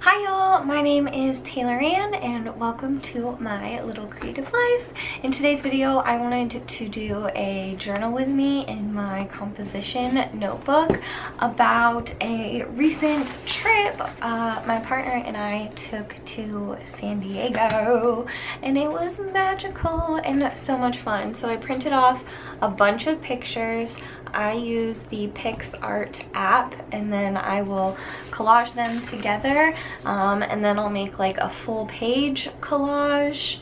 Hi y'all, my name is TaylorAnne and welcome to my Little Creative Life. In today's video, I wanted to do a journal with me in my composition notebook about a recent trip my partner and I took to San Diego, and it was magical and so much fun. So I printed off a bunch of pictures. I use the PixArt app, and then I will collage them together, and then I'll make like a full page collage,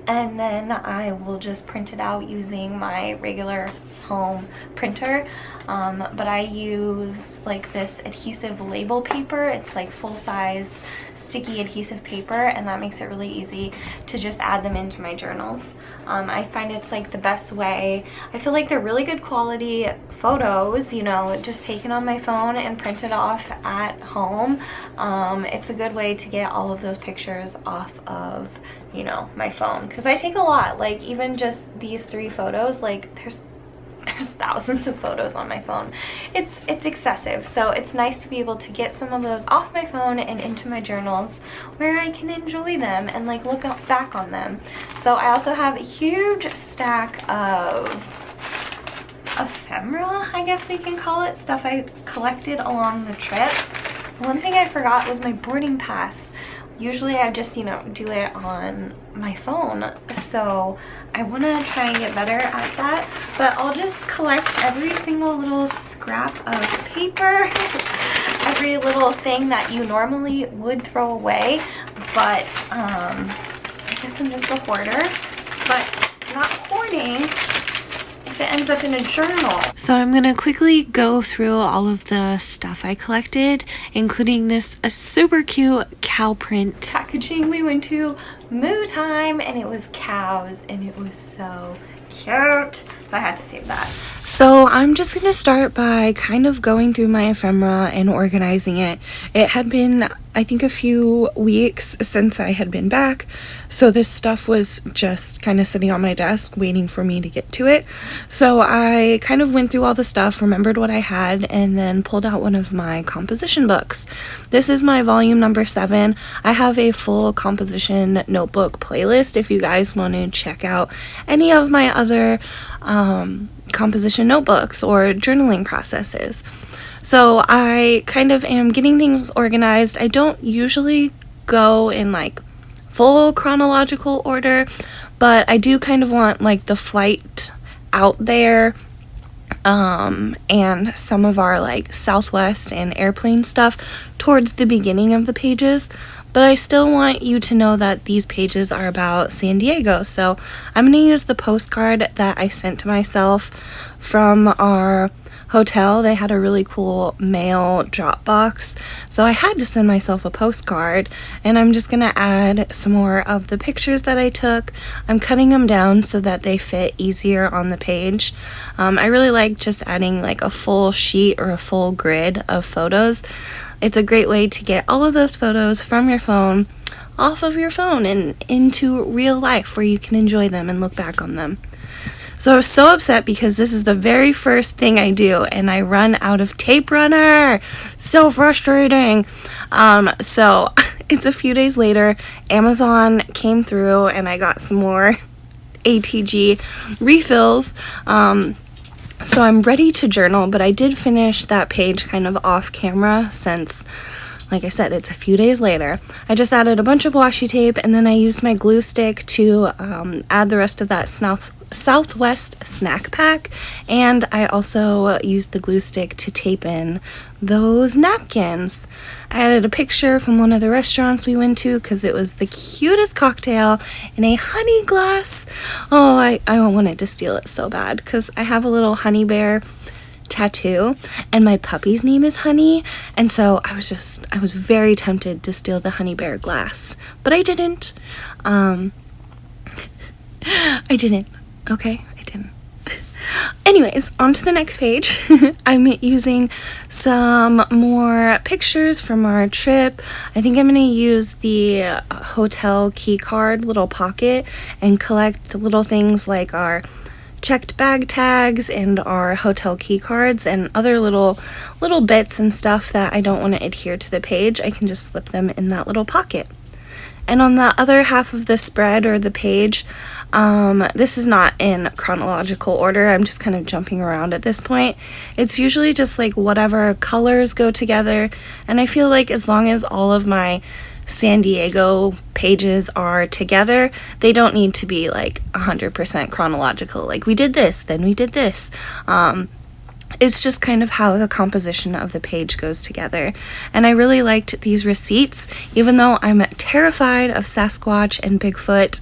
and then I will just print it out using my regular home printer. But I use like this adhesive label paper. It's like full-size sticky adhesive paper, and that makes it really easy to just add them into my journals. I find it's like the best way. I feel like they're really good quality photos, you know, just taken on my phone and printed off at home. It's a good way to get all of those pictures off of, you know, my phone, because I take a lot. Like even just these 3 photos, like there's thousands of photos on my phone. It's excessive, so it's nice to be able to get some of those off my phone and into my journals where I can enjoy them and like look back on them. So I also have a huge stack of ephemera, I guess we can call it, stuff I collected along the trip. One thing I forgot was my boarding pass. Usually I just, you know, do it on my phone, so I want to try and get better at that. But I'll just collect every single little scrap of paper, every little thing that you normally would throw away. But I guess I'm just a hoarder, but not hoarding if it ends up in a journal. So I'm gonna quickly go through all of the stuff I collected, including this super cute cow print packaging. We went to Moo Time and it was cows and it was so cute, so I had to save that. So I'm just gonna start by kind of going through my ephemera and organizing it. It had been, I think, a few weeks since I had been back, so this stuff was just kind of sitting on my desk waiting for me to get to it. So I kind of went through all the stuff, remembered what I had, and then pulled out one of my composition books. This is my volume number 7. I have a full composition notebook playlist if you guys want to check out any of my other composition notebooks or journaling processes. So I kind of am getting things organized. I don't usually go in like full chronological order, but I do kind of want like the flight out there, and some of our like Southwest and airplane stuff towards the beginning of the pages. But I still want you to know that these pages are about San Diego. So I'm going to use the postcard that I sent to myself from our hotel. They had a really cool mail drop box, so I had to send myself a postcard, and I'm just gonna add some more of the pictures that I took. I'm cutting them down so that they fit easier on the page. I really like just adding like a full sheet or a full grid of photos. It's a great way to get all of those photos from your phone off of your phone and into real life where you can enjoy them and look back on them. So I was so upset because this is the very first thing I do and I run out of tape runner. So frustrating. So it's a few days later. Amazon came through and I got some more ATG refills. So I'm ready to journal, but I did finish that page kind of off camera since, like I said, it's a few days later. I just added a bunch of washi tape, and then I used my glue stick to add the rest of that Southwest snack pack, and I also used the glue stick to tape in those napkins. I added a picture from one of the restaurants we went to because it was the cutest cocktail in a honey glass. Oh, I wanted to steal it so bad because I have a little honey bear tattoo and my puppy's name is Honey, and so I was very tempted to steal the honey bear glass, but I didn't. I didn't. Okay, I didn't. Anyways, on to the next page. I'm using some more pictures from our trip. I think I'm going to use the hotel key card little pocket and collect little things like our checked bag tags and our hotel key cards and other little bits and stuff that I don't want to adhere to the page. I can just slip them in that little pocket. And on the other half of the spread or the page, this is not in chronological order. I'm just kind of jumping around at this point. It's usually just like whatever colors go together. And I feel like as long as all of my San Diego pages are together, they don't need to be like 100% chronological. Like we did this, then we did this. It's just kind of how the composition of the page goes together. And I really liked these receipts, even though I'm terrified of Sasquatch and Bigfoot.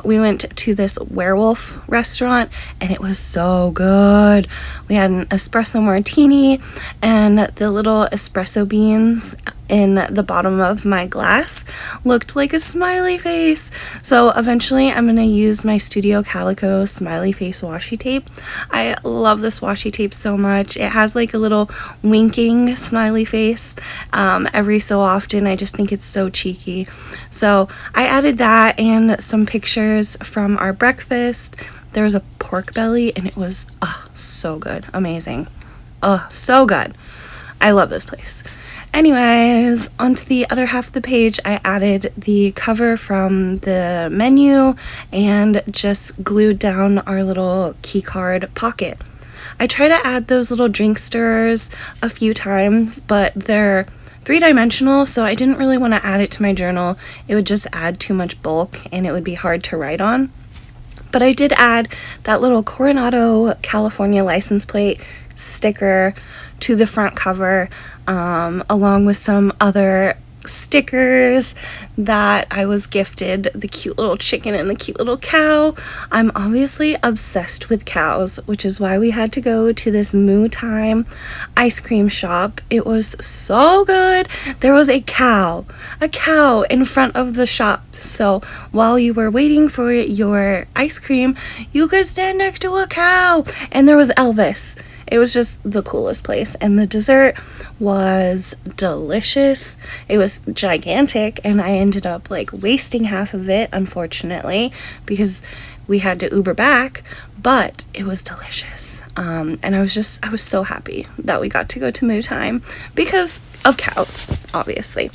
We went to this werewolf restaurant and it was so good. We had an espresso martini and the little espresso beans in the bottom of my glass looked like a smiley face. So eventually I'm going to use my Studio Calico smiley face washi tape. I love this washi tape so much. It has like a little winking smiley face every so often. I just think it's so cheeky. So I added that and some pictures from our breakfast. There was a pork belly and it was so good. Amazing. So good. I love this place. Anyways, onto the other half of the page, I added the cover from the menu and just glued down our little key card pocket. I try to add those little drink stirrers a few times, but they're 3-dimensional, so I didn't really want to add it to my journal. It would just add too much bulk and it would be hard to write on. But I did add that little Coronado, California license plate sticker to the front cover, along with some other stickers that I was gifted, the cute little chicken and the cute little cow. I'm obviously obsessed with cows, which is why we had to go to this Moo Time ice cream shop. It was so good. There was a cow in front of the shop. So while you were waiting for your ice cream, you could stand next to a cow. And there was Elvis. It was just the coolest place. And the dessert was delicious. It was gigantic and I ended up like wasting half of it, unfortunately, because we had to Uber back, but it was delicious. And I was so happy that we got to go to Moo Time because of cows, obviously.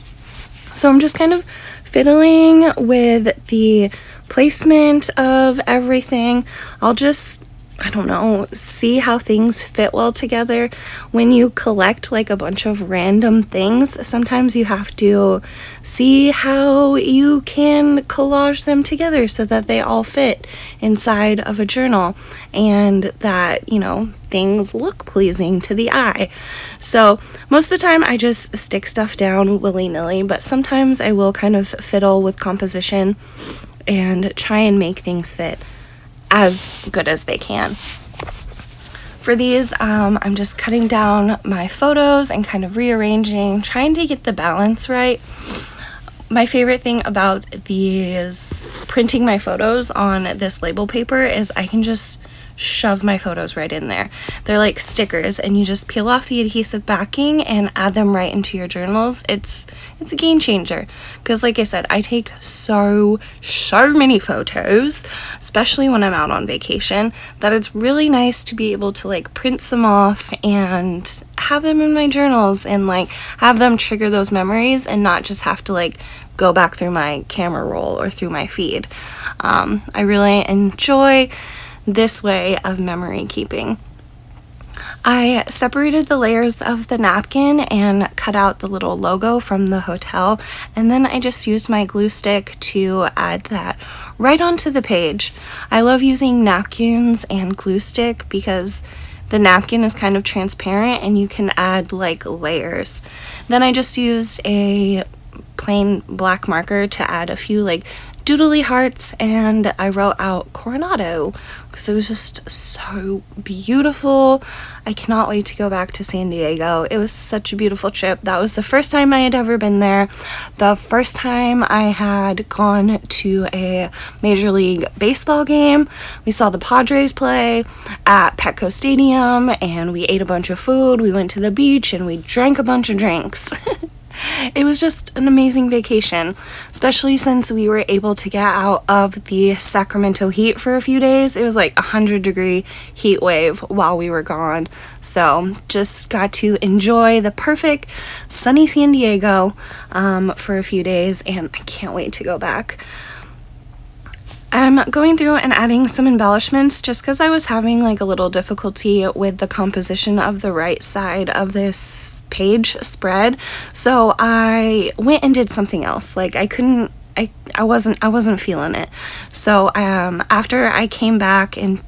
So I'm just kind of fiddling with the placement of everything. I'll just, I don't know, see how things fit well together. When you collect like a bunch of random things, sometimes you have to see how you can collage them together so that they all fit inside of a journal and that, you know, things look pleasing to the eye. So most of the time I just stick stuff down willy-nilly, but sometimes I will kind of fiddle with composition and try and make things fit as good as they can. For these, I'm just cutting down my photos and kind of rearranging, trying to get the balance right. My favorite thing about these printing my photos on this label paper is I can just shove my photos right in there. They're like stickers and you just peel off the adhesive backing and add them right into your journals. It's a game changer because like I said, I take so many photos, especially when I'm out on vacation, that it's really nice to be able to like print some off and have them in my journals and like have them trigger those memories and not just have to like go back through my camera roll or through my feed. I really enjoy this way of memory keeping. I separated the layers of the napkin and cut out the little logo from the hotel, and then I just used my glue stick to add that right onto the page. I love using napkins and glue stick because the napkin is kind of transparent and you can add like layers. Then I just used a plain black marker to add a few like doodly hearts and I wrote out Coronado because it was just so beautiful. I cannot wait to go back to San Diego. It was such a beautiful trip. That was the first time I had ever been there. The first time I had gone to a Major League Baseball game. We saw the Padres play at Petco Stadium and we ate a bunch of food. We went to the beach and we drank a bunch of drinks. It was just an amazing vacation, especially since we were able to get out of the Sacramento heat for a few days. It was like 100-degree heat wave while we were gone. So just got to enjoy the perfect sunny San Diego for a few days, and I can't wait to go back. I'm going through and adding some embellishments just because I was having like a little difficulty with the composition of the right side of this page spread. So I went and did something else. Like I wasn't feeling it. So after I came back and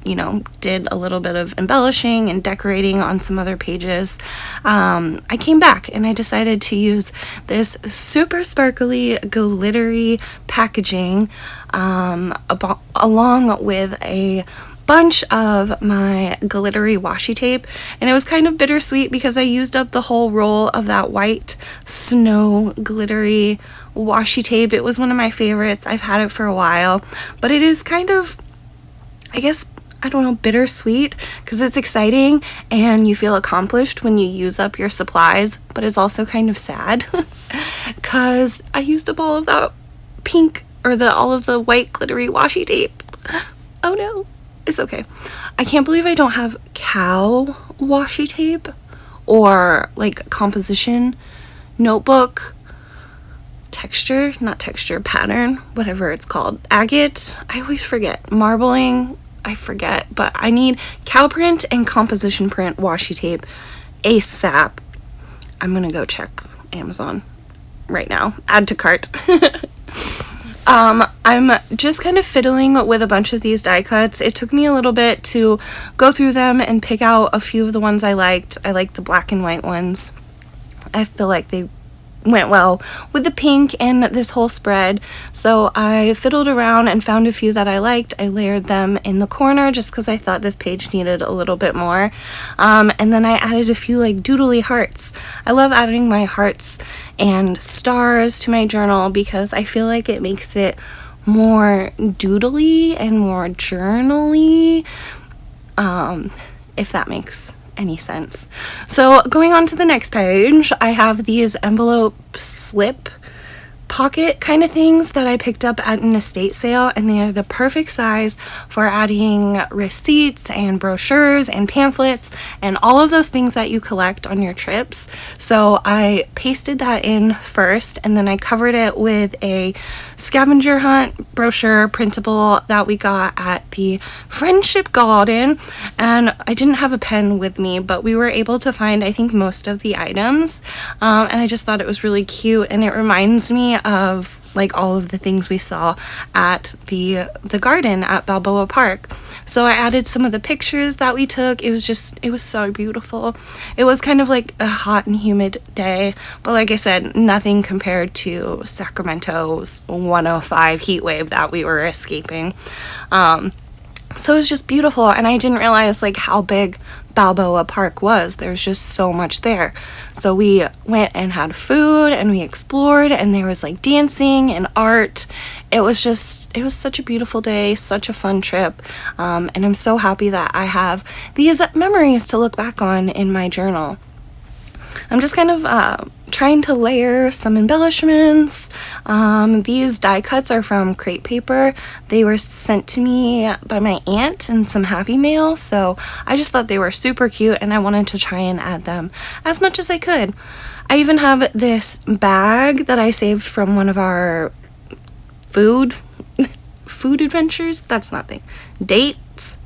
did a little bit of embellishing and decorating on some other pages, I came back and I decided to use this super sparkly glittery packaging along with a bunch of my glittery washi tape, and it was kind of bittersweet because I used up the whole roll of that white snow glittery washi tape. It was one of my favorites. I've had it for a while, but it is kind of, I guess, I don't know, bittersweet because it's exciting and you feel accomplished when you use up your supplies, but it's also kind of sad because I used up all of that pink or all of the white glittery washi tape. Oh no. It's okay. I can't believe I don't have cow washi tape or like composition notebook pattern, whatever it's called. Agate, I always forget. Marbling, I forget. But I need cow print and composition print washi tape ASAP. I'm gonna go check Amazon right now. Add to cart. I'm just kind of fiddling with a bunch of these die cuts. It took me a little bit to go through them and pick out a few of the ones I liked. I liked the black and white ones. I feel like they went well with the pink and this whole spread. So I fiddled around and found a few that I liked. I layered them in the corner just because I thought this page needed a little bit more. And then I added a few like doodly hearts. I love adding my hearts and stars to my journal because I feel like it makes it more doodly and more journal-y, if that makes any sense. So going on to the next page, I have these envelope slip pocket kind of things that I picked up at an estate sale, and they are the perfect size for adding receipts and brochures and pamphlets and all of those things that you collect on your trips. So I pasted that in first, and then I covered it with a scavenger hunt brochure printable that we got at the Friendship Garden, and I didn't have a pen with me, but we were able to find I think most of the items, and I just thought it was really cute, and it reminds me of like all of the things we saw at the garden at Balboa Park. So I added some of the pictures that we took. It was so beautiful. It was kind of like a hot and humid day, but like I said, nothing compared to Sacramento's 105 heat wave that we were escaping. So it was just beautiful, and I didn't realize like how big Balboa Park was. There's just so much there. So we went and had food and we explored, and there was like dancing and art. It was such a beautiful day, such a fun trip, and I'm so happy that I have these memories to look back on in my journal. I'm just kind of trying to layer some embellishments. These die cuts are from crepe paper. They were sent to me by my aunt in some Happy Mail, so I just thought they were super cute and I wanted to try and add them as much as I could. I even have this bag that I saved from one of our food adventures. That's nothing. Dates?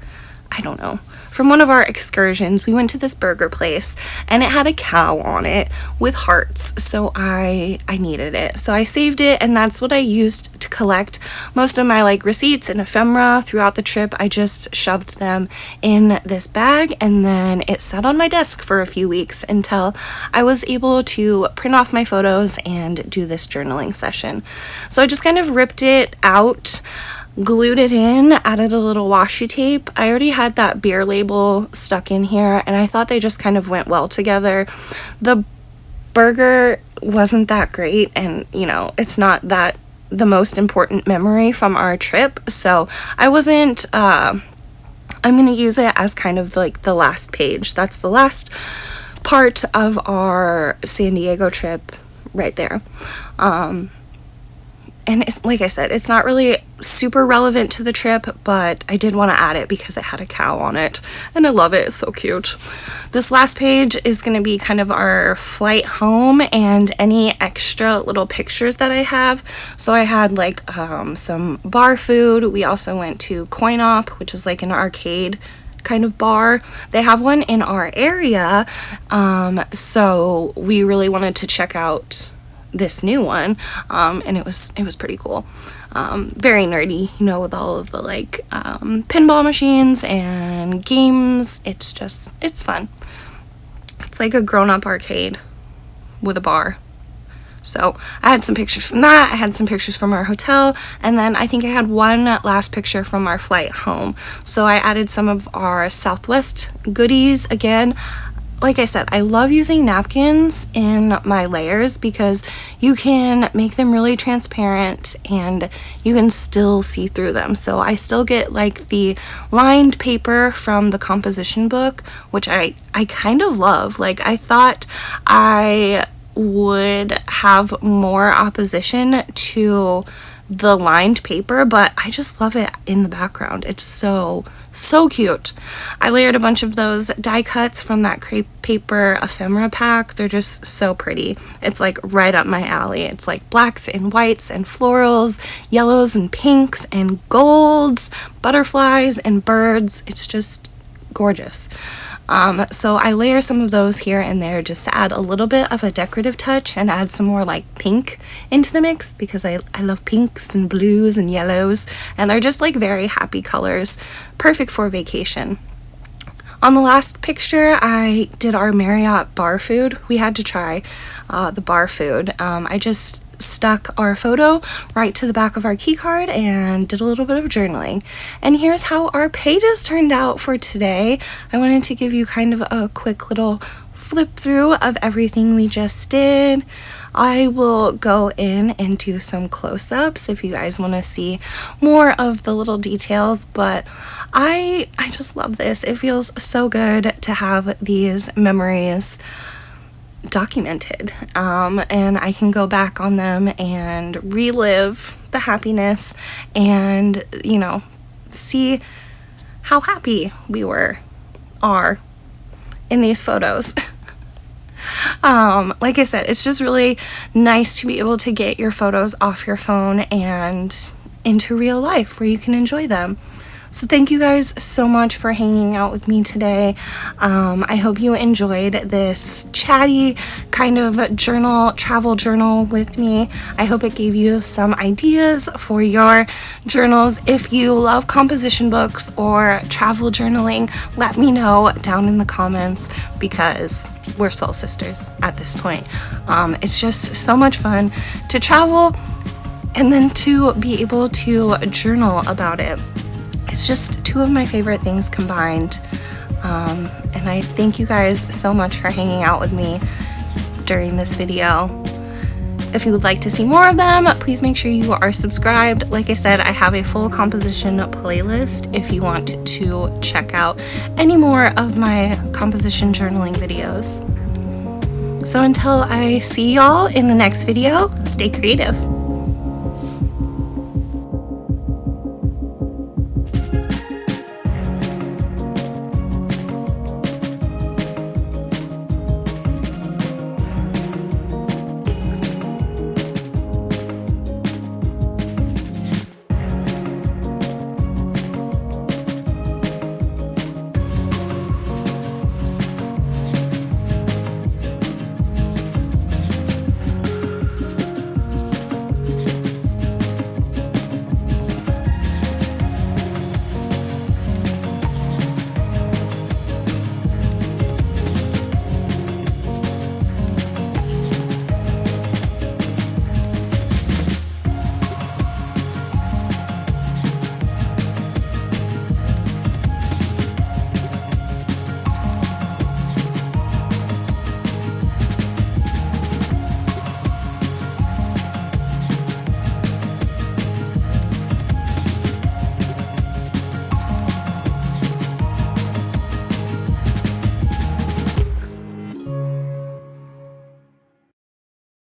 I don't know. From one of our excursions, we went to this burger place and it had a cow on it with hearts, so I needed it. So I saved it, and that's what I used to collect most of my like receipts and ephemera throughout the trip. I just shoved them in this bag, and then it sat on my desk for a few weeks until I was able to print off my photos and do this journaling session. So I just kind of ripped it out, glued it in, added a little washi tape. I already had that beer label stuck in here, and I thought they just kind of went well together. The burger wasn't that great, and it's not that the most important memory from our trip, so I wasn't I'm gonna use it as kind of like the last page. That's the last part of our San Diego trip right there. And it's, like I said, it's not really super relevant to the trip, but I did want to add it because it had a cow on it, and I love it. It's so cute. This last page is going to be kind of our flight home and any extra little pictures that I have. So I had like some bar food. We also went to Coin Op, which is like an arcade kind of bar. They have one in our area, so we really wanted to check out this new one, and it was pretty cool. Very nerdy, you know, with all of the like pinball machines and games. It's fun. It's like a grown-up arcade with a bar. So I had some pictures from that. I had some pictures from our hotel, and then I think I had one last picture from our flight home. So I added some of our Southwest goodies again. Like I said, I love using napkins in my layers because you can make them really transparent and you can still see through them. So I still get like the lined paper from the composition book, which I kind of love. Like, I thought I would have more opposition to the lined paper, but I just love it in the background. It's so cute. I layered a bunch of those die cuts from that crepe paper ephemera pack. They're just so pretty. It's like right up my alley. It's like blacks and whites and florals, yellows and pinks and golds, butterflies and birds. It's just gorgeous. So I layer some of those here and there just to add a little bit of a decorative touch and add some more like pink into the mix because I love pinks and blues and yellows, and they're just like very happy colors, perfect for vacation. On the last picture, I did our Marriott bar food. We had to try the bar food. I just stuck our photo right to the back of our key card and did a little bit of journaling. And here's how our pages turned out for today. I wanted to give you kind of a quick little flip through of everything we just did. I will go in and do some close-ups if you guys want to see more of the little details, but I just love this. It feels so good to have these memories documented, and I can go back on them and relive the happiness and, you know, see how happy we are in these photos. Like I said, it's just really nice to be able to get your photos off your phone and into real life where you can enjoy them. So thank you guys so much for hanging out with me today. I hope you enjoyed this chatty kind of travel journal with me. I hope it gave you some ideas for your journals. If you love composition books or travel journaling, let me know down in the comments because we're soul sisters at this point. It's just so much fun to travel and then to be able to journal about it. It's just two of my favorite things combined, and I thank you guys so much for hanging out with me during this video. If you would like to see more of them, please make sure you are subscribed. Like I said, I have a full composition playlist if you want to check out any more of my composition journaling videos. So until I see y'all in the next video, stay creative.